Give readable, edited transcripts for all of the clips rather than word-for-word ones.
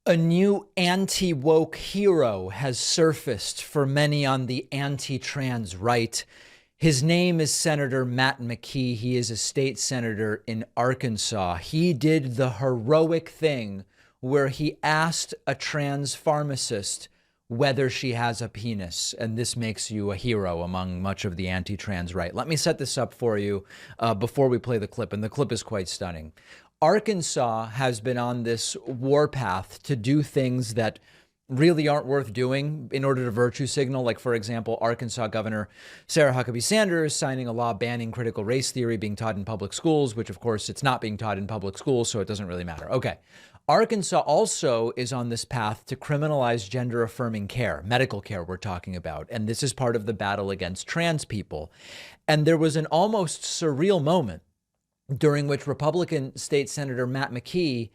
A new anti-woke hero has surfaced for many on the anti-trans right. His name is Senator Matt McKee. He is a state senator in Arkansas. He did the heroic thing where he asked a trans pharmacist whether she has a penis, and this makes you a hero among much of the anti-trans right. Let me set this up for you before we play the clip, and the clip is quite stunning. Arkansas has been on this warpath to do things that really aren't worth doing in order to virtue signal. Like, for example, Arkansas Governor Sarah Huckabee Sanders signing a law banning critical race theory being taught in public schools, which, of course, it's not being taught in public schools, so it doesn't really matter. Okay. Arkansas also is on this path to criminalize gender affirming care, medical care we're talking about. And this is part of the battle against trans people. And there was an almost surreal moment during which Republican State Senator Matt McKee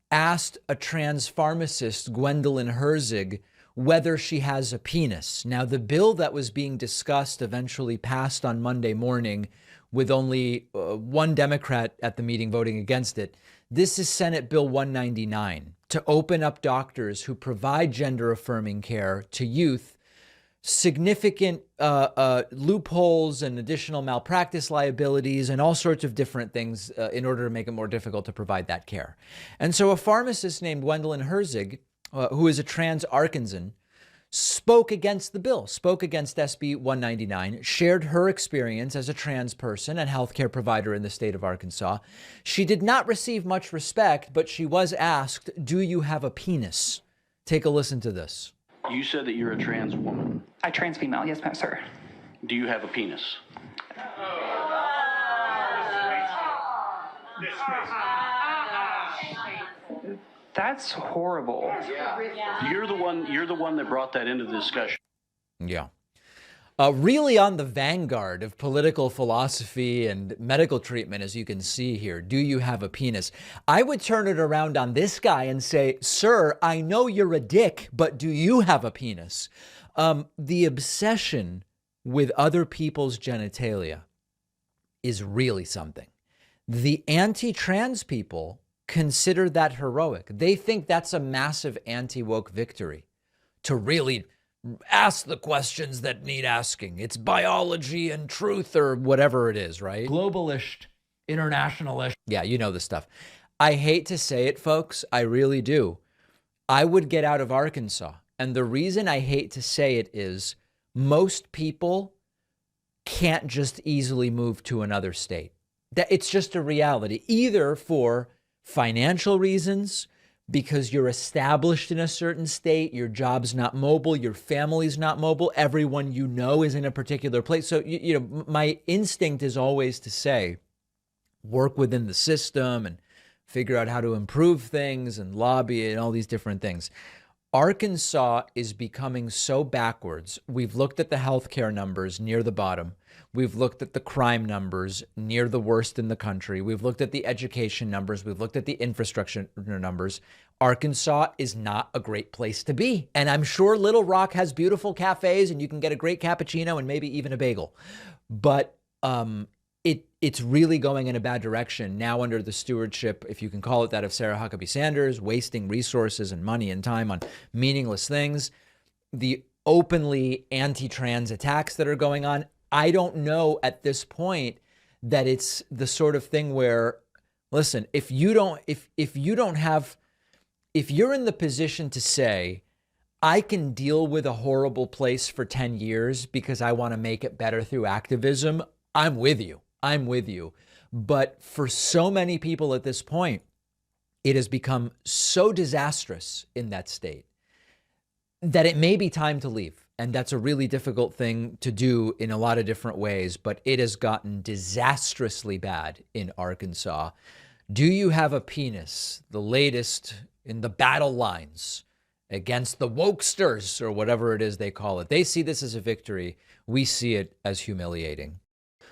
asked a trans pharmacist, Gwendolyn Herzig, whether she has a penis. Now, the bill that was being discussed eventually passed on Monday morning with only one Democrat at the meeting voting against it. This is Senate Bill 199 to open up doctors who provide gender affirming care to youth significant loopholes and additional malpractice liabilities and all sorts of different things in order to make it more difficult to provide that care. And so a pharmacist named Gwendolyn Herzig, who is a trans Arkansan, spoke against the bill, spoke against SB 199, shared her experience as a trans person and healthcare provider in the state of Arkansas. She did not receive much respect, but she was asked, "Do you have a penis?" Take a listen to this. You said that you're a trans woman. I trans female, yes, ma'am, sir. Do you have a penis? That's horrible. You're the one that brought that into the discussion. Yeah. Really on the vanguard of political philosophy and medical treatment, as you can see here. Do you have a penis? I would turn it around on this guy and say, sir, I know you're a dick, but do you have a penis? The obsession with other people's genitalia is really something. The anti-trans people consider that heroic. They think that's a massive anti-woke victory to really ask the questions that need asking. It's biology and truth or whatever it is, right? Globalist, internationalist. Yeah, you know the stuff. I hate to say it, folks. I really do. I would get out of Arkansas. And the reason I hate to say it is most people can't just easily move to another state. That it's just a reality, either for financial reasons, because you're established in a certain state, your job's not mobile, your family's not mobile, everyone you know is in a particular place. So, you know, my instinct is always to say, work within the system and figure out how to improve things and lobby and all these different things. Arkansas is becoming so backwards. We've looked at the healthcare numbers near the bottom. We've looked at the crime numbers near the worst in the country. We've looked at the education numbers. We've looked at the infrastructure numbers. Arkansas is not a great place to be. And I'm sure Little Rock has beautiful cafes and you can get a great cappuccino and maybe even a bagel. But it's really going in a bad direction now under the stewardship, if you can call it that, of Sarah Huckabee Sanders, wasting resources and money and time on meaningless things. The openly anti-trans attacks that are going on. I don't know at this point that it's the sort of thing where, listen, if you're in the position to say, I can deal with a horrible place for 10 years because I want to make it better through activism, I'm with you. I'm with you. But for so many people at this point, it has become so disastrous in that state that it may be time to leave. And that's a really difficult thing to do in a lot of different ways, but it has gotten disastrously bad in Arkansas. Do you have a penis? The latest in the battle lines against the wokesters, or whatever it is they call it. They see this as a victory. We see it as humiliating.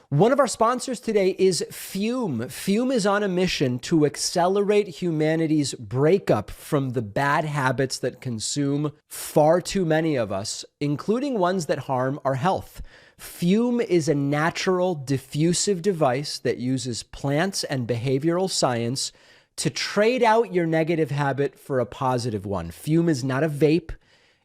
One of our sponsors today is Fume. Fume is on a mission to accelerate humanity's breakup from the bad habits that consume far too many of us, including ones that harm our health. Fume is a natural diffusive device that uses plants and behavioral science to trade out your negative habit for a positive one. Fume is not a vape.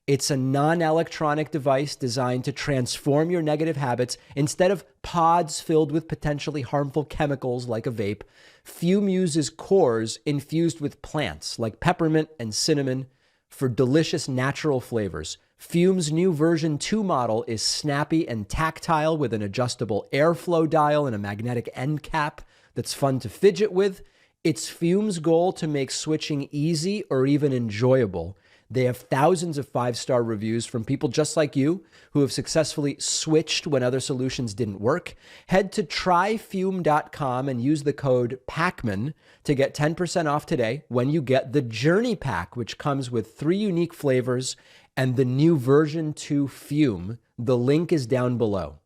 It's a non-electronic device designed to transform your negative habits. Instead of pods filled with potentially harmful chemicals like a vape, Fume uses cores infused with plants like peppermint and cinnamon for delicious natural flavors. Fume's new version 2 model is snappy and tactile with an adjustable airflow dial and a magnetic end cap that's fun to fidget with. It's Fume's goal to make switching easy or even enjoyable. They have thousands of 5-star reviews from people just like you who have successfully switched when other solutions didn't work. Head to tryfume.com and use the code PACMAN to get 10% off today when you get the Journey Pack, which comes with 3 unique flavors and the new version 2 Fume. The link is down below.